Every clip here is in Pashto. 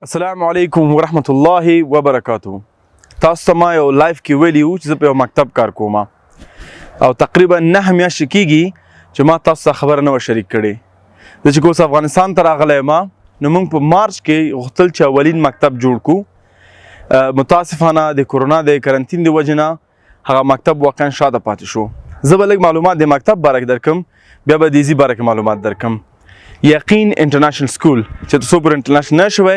السلام علیکم ورحمت الله وبرکاتو. تاسو ته ما یو لایف کې ویلی و چې زه په یو مکتب کار کوم او تقریبا 9 میاشتې کېږي چې ما تاسو سره خبره نه وه شریک کړې. زه چې کوس افغانستان ته راغلی یم نو موږ په مارچ کې غوښتل چې اولین مکتب جوړ کړو. متاسفانه د کرونا د کرنټین د وجې نه هغه مکتب واقعا شاته پاتې شو. زه به لږ معلومات د مکتب باره کې درکم، بیا به د ایزي باره کې معلومات درکم. یقین انټرنیشنل سکول چې تاسو پر انټرنیشنل نه شوی،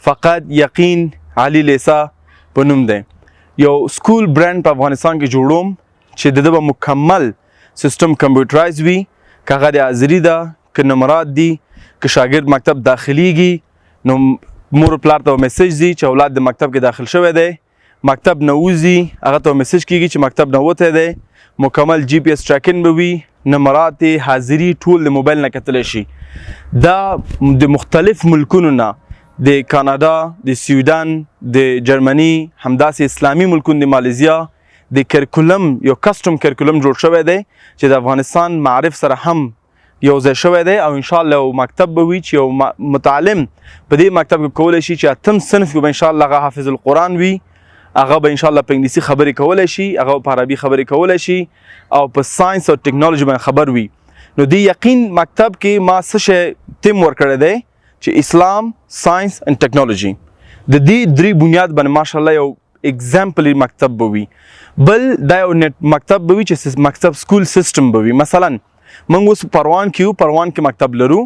فقط یقین علي لیسا په نوم دی. یو سکول برانډ په افغانستان کې جوړوم چې د ده به مکمل سیستم کمپیوټرایز وي، که هغه د حاضري ده، که نمرات دي، که شاګرد مکتب داخلیږي نو مور پلار ته میسج ځي چې اولاد د مکتب کې داخل شوی دی، مکتب نه وځي هغه ته میسج کېږي چې مکتب نه وتی دی، مکمل جی پی ایس ټریکینګ به وي، نمرات حاضري ټول د موبایل نه کتلی شي. دا د مختلف ملکونو نه، د کانادا، د سویډن، د جرمني، همداسې اسلامي ملکونو د مالیزیا د کرکولم یو کسټم کرکولم جوړ شوی دی چې د افغانستان معرف سره هم یو ځای شوی دی او انشاءالله یو مکتب به وي چې یو متعلم په دې مکتب کې کولی شي چې اتم صنف کې به انشاءالله هغه حافظ القرآن وي، هغه به انشاءالله په انګلیسي خبرې کولی شي، هغه په عربي خبرې کولی شي او په ساینس او ټکنالوژي باندې خبر وي. نو د یقین مکتب کې ما څه شی ټیم ورکړی دی چې اسلام، ساینس and ټکنالوژي د دې درې بنیاد باندې ماشاءالله یو اگزامپلي مکتب به وي. بل دا یو مکتب به وي چې مکتب سکول سیستم به وي. مثلا موږ اوس پروان کې یو، پروان کې مکتب لرو،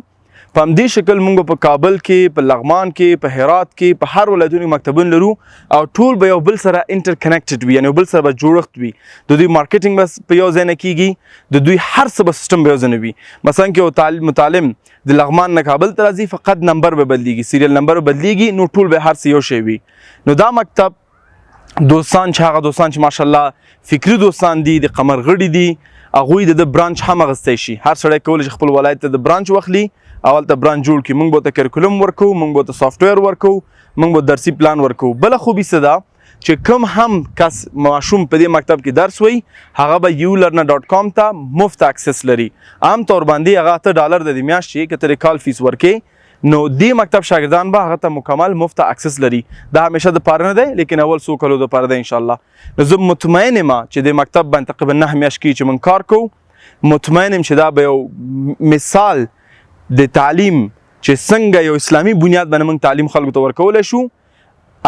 په همدې شکل موږ په کابل کې، په لغمان کې، په هرات کې، په هر ولایتونو کې مکتبونه لرو او ټول به یو بل سره انټر کنیکټډ وي، یعنی یو بل سره به جوړښت وي. د دوی مارکیټینګ به په یو ځای نه کېږي، د دوی هر څه به سیستم به یو ځای نه وي. مثلا که یو متعلم د لغمان نه کابل ته راځي، فقط نمبر به بدلیږي، سیریل نمبر به بدلیږي، نو ټول به هر څه یو شی وي. نو دا مکتب دوستان چې هغه دوستان چې ماشاءالله فکري دوستان دي، د قمر غړي دي، هغوی د برانچ هم اخیستی شي. هر سړی کولی شي خپل ولایت ته د برانچ واخلي او هلته برانچ جوړ کړي. موږ به ورته کرکولم ورکوو، موږ به ورته سافټویر ورکوو، موږ به درسي پلان ورکوو. بله خوبي څه ده چې کوم هم کس ماشوم په دې مکتب کې درس وایي هغه به ulearner.com ته مفت اکسس لري. عام طور باندې هغه $8 د میاشتې که ته کال فیس ورکې نو دې مکتب شاګردان به هغه ته مکمل مفت اکسس لري. دا همیشه د پاره نه دی، لیکن اول څو کلو د پاره دی انشاءالله. نو زه مطمئن یم چې د مکتب باندې تقریبا 9 میاشتې کېږي چې موږ کار کوو. مطمئن یم چې دا به یو مثال د تعلیم چې څنګه یو اسلامي بنیاد باندې موږ تعلیم خلکو ته ورکولی شو،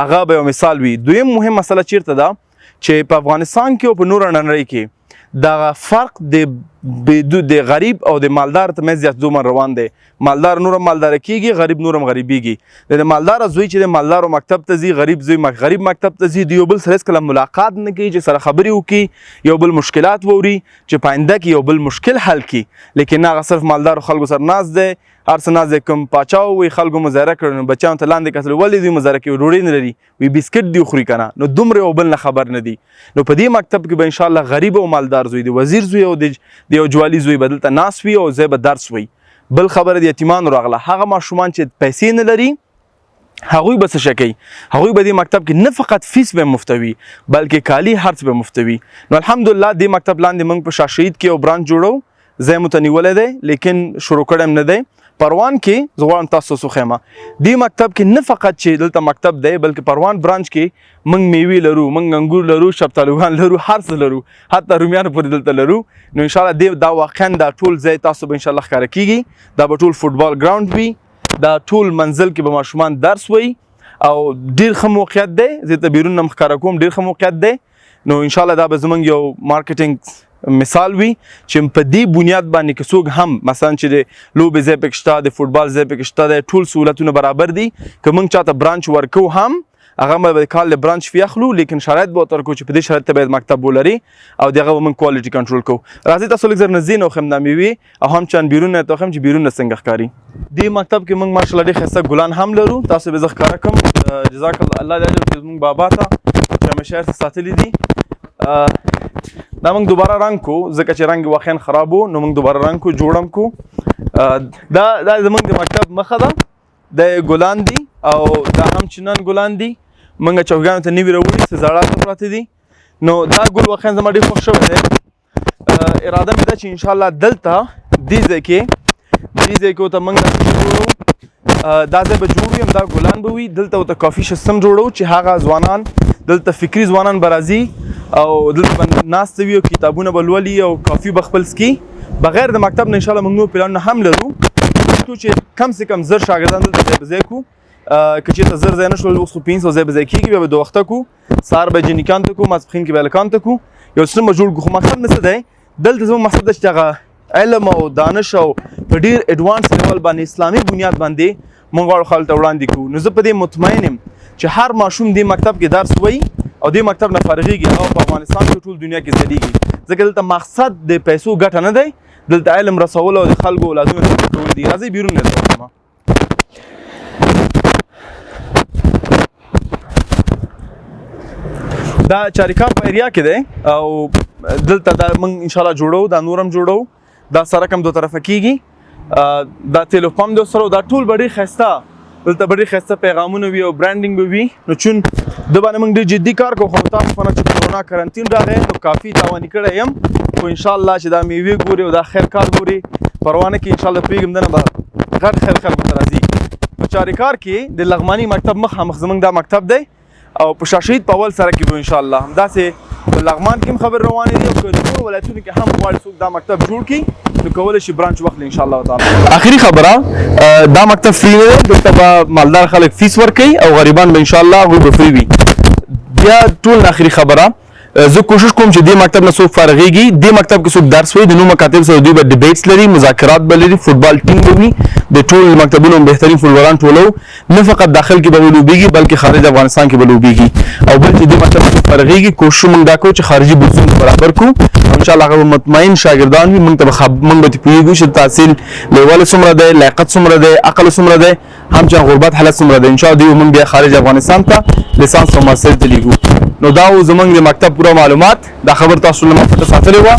هغه به یو مثال وي. دویم مهم مسله چیرته ده چې په افغانستان کې او په نوره نړۍ کې دغه فرق د غریب او د مالدار ترمنځ زیات دومره روان دی. مالدار نورم مالداره کېږي، غریب نورم غریبېږي. د مالداره زوی چې د مالدارو مکتب ته ځي، غریب زوی غریب مکتب ته ځي، د یو بل سره هېڅکله ملاقات نه کوي چې سره خبرې وکړي، یو بل مشکلات ووري چې په آینده کې یو بل مشکل حل کړي. لیکن هغه صرف مالدارو خلکو سره ناست دی، هر څه ناست دی. کوم پاچا ووایي خلکو مظاهره کړی نو بچیانو ته لاندې کتل، ولې دوی مظاهره کوي؟ ډوډۍ نه لري، وایي بسکټ دي وخوري که نه. نو دومره یو بل نه خبر نه دي. نو په دې مکتب کې به انشاءالله غریب او مالدار زوی، د وزیر زوی او د یو جوالي زوی به دلته ناست وي او زه به درس وي. بل خبره د یتیمانو راغله، هغه ماشومان چې پیسې نه لري هغوی به څه شی کوي؟ هغوی به دې مکتب کې نه فقط فیس به مفته وي بلکې کالي هر څه به مفته وي. نو الحمدلله دې مکتب لاندې موږ په شاه شهید کې یو برانچ جوړو، ځای مو ته نیولی دی لیکن شروع کړی هم نه دی. پروان کې زه غواړم تاسو وښیم دې مکتب کې نه فقط چې دلته مکتب دی بلکې پروان برانچ کې موږ میوې لرو، موږ انګور لرو، شفتالوګان لرو، هر څه لرو، حتی رومیانو پورې دلته لرو. نو انشاءالله دا واقعا دا ټول ځای تاسو به انشاءالله ښکاره کېږي. دا به ټول فوټبال ګراوند وي، دا ټول منزل کې به ماشومان درس وایي او ډېر ښه موقعیت دی. زه ته بیرون نه ښکاره کوم، ډېر ښه موقعیت دی. نو انشاءالله دا به زموږ یو مارکیټینګ مثال وي چې په دې بنیاد باندې که څوک هم مثلا چې د لوبې ځای پکې شته، د فوټبال ځای پکې شته دی، ټول سهولتونه برابر دي. که موږ چاته برانچ ورکوو هم هغه به د کال د برانچ فی اخلو، لیکن شرایط به ورته ورکوو چې په دې شرایط ته باید مکتب ولري او د هغه به موږ کوالټي کنټرول کوو. راځئ تاسو لږ زر نږدې نه وښیم دا میوې او هم چند بیرون نه ته وښیم چې بیرون نه څنګه ښکاري. دې مکتب کې موږ ماشاءالله ډېر ښایسته ګلان هم لرو، تاسو به زه ښکاره کړم. جزاک الله دې اجر چې زموږ بابا ته چې همیشه هر څه ساتلي دي. دا موږ دوباره رنګ کو ځکه چې رنګ واقعا خراب و، نو موږ دوباره رنګ کو، جوړم کو. دا زموږ د مکتب مخه ده، د ګلان دي او دا هم چنان ګلان دي. موږ چوکیانو ته نوي راوړي څه زاړه ته پراته دي. نو دا ګل واقعا زما ډېر خوښ شوی دی. اراده مې ده چې انشاءالله دلته دې ځای کې ورته موږ دا ځای به جوړ وي، همدا ګلان به وي. دلته ورته کافي سیستم جوړو چې هغه ځوانان دلته فکري ځوانان به راځي او دلته به ناست وي او کتابونه به لولي او کافي به خپل څکي. بغیر د مکتب نه انشاءالله موږ نور پلانونه هم لرو چې کم سے کم زر شاګردان دلته ځای په ځای کړو. که چېرته زر ځای نه شول اوس خو 500 ځای په ځای کېږي، بیا به 2 وخته کړو. سهار به جنیکان ته کړو، ماسپښین کې به هلکانو ته کړو، یو سیستم به جوړ کړو. خو مقصد مې څه دی دلته زموږ مقصد ده چې هغه علم او دانش او په ډېر اډوانس لیول باندې اسلامي بنیاد باندې موږ غواړو خلکو ته وړاندې کړو. نو زه په دې مطمئن یم چې هر ماشوم دې مکتب کې درس وایي او دې مکتب نه فارغېږي، هغه په افغانستان کې ټول دنیا کې ځلیږي. ځکه دلته مقصد د پیسو ګټه نه دی، دلته علم رسول او د خلکو اولادونه ټول دي. راځئ بیرون درته دا چاریکار په ایریا کې دی او دلته دا موږ انشاءالله جوړو، دا نور هم جوړو. دا سړک هم 2 طرفه کېږي، دا تیلو پمپ دی سره، دا ټول به ډېر ښایسته دلته به ډېر ښایسته پیغامونه وي او برانډینګ به وي. نو چون د باندې موږ ډېر جدي کار کوو، خو تاسو په نه چې کرونا کرنټین راغی نو کافي تاواني کړی یم. خو انشاءالله چې دا میوې ګوري او دا خیر کار ګوري پروا نه کوي، انشاءالله پوهېږم دنه به غټ خیر خلکو ته راځي. په چاریکار کې د لغماني مکتب مخامخ زموږ دا مکتب دی او په شاه شهید په اول سړک کې به انشاءالله همداسې په لغمان کې هم خبرې روانې دي او که نورو ولایتونو کې هم غواړي څوک دا مکتب جوړ کړي نو کولی شي برانچ واخلي انشاءالله تعالی. آخري خبره، دا مکتب فری نه دی، دلته به مالدار خلک فیس ورکوي او غریبان به انشاءالله هغوی به فری وي. بیا ټول نه آخري خبره، زه کوشش کوم چې دې مکتب نه څوک فارغېږي، دې مکتب کې څوک درس وایي د نور مکاتب سره دوی به ډیبیټس لري، مذاکرات به لري، فوټبال ټیم به وي، د ټول مکتبونو بهترین فوټبالان ټولو، نه فقط داخل کې به ولوبېږي بلکې خارج افغانستان کې به لوبېږي. او بل چې دې مکتب نه څوک فارغېږي کوشش موږ دا کوو چې خارجي بورسونه برابر کړو او انشاءالله هغه به مطمئن شاګردان وي. موږ ته موږ به پوهېږو چې تحصیل لیول څومره دی، لیاقت څومره دی، عقل څومره دی، همچنان غربت حالت څومره دی. انشاءالله دوی موږ بیا خارج افغانستان ته لیسانس او ماستر ته لیږو. نو دا و زموږ د مکتب پوره معلومات. دا خبر تاسو له ما پټه ساتلې وه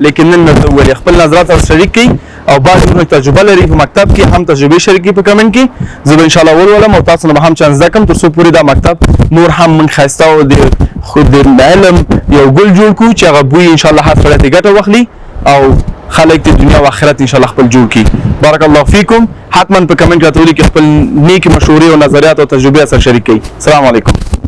لیکن نن درته وویلې. خپل نظرات سره شریک کړئ او بعض نور تجربه لري په مکتب کې هم تجربې شریکې په کمنټ کې، زه به انشاءالله ولولم او تاسو نه به هم چانس زده کړم تر څو پورې دا مکتب نور هم موږ ښایسته او د علم یو ګل جوړ کړو چې هغه بوی انشاءالله هر سړی ترې ګټه واخلي او خلک د دنیا او آخرت انشاءالله خپل جوړ کړي. بارک الله فیکم. حتما په کمنټ کې راته ولیکئ خپل نیکې مشورې او نظریات او تجربې سره شریک کړئ. السلام علیکم.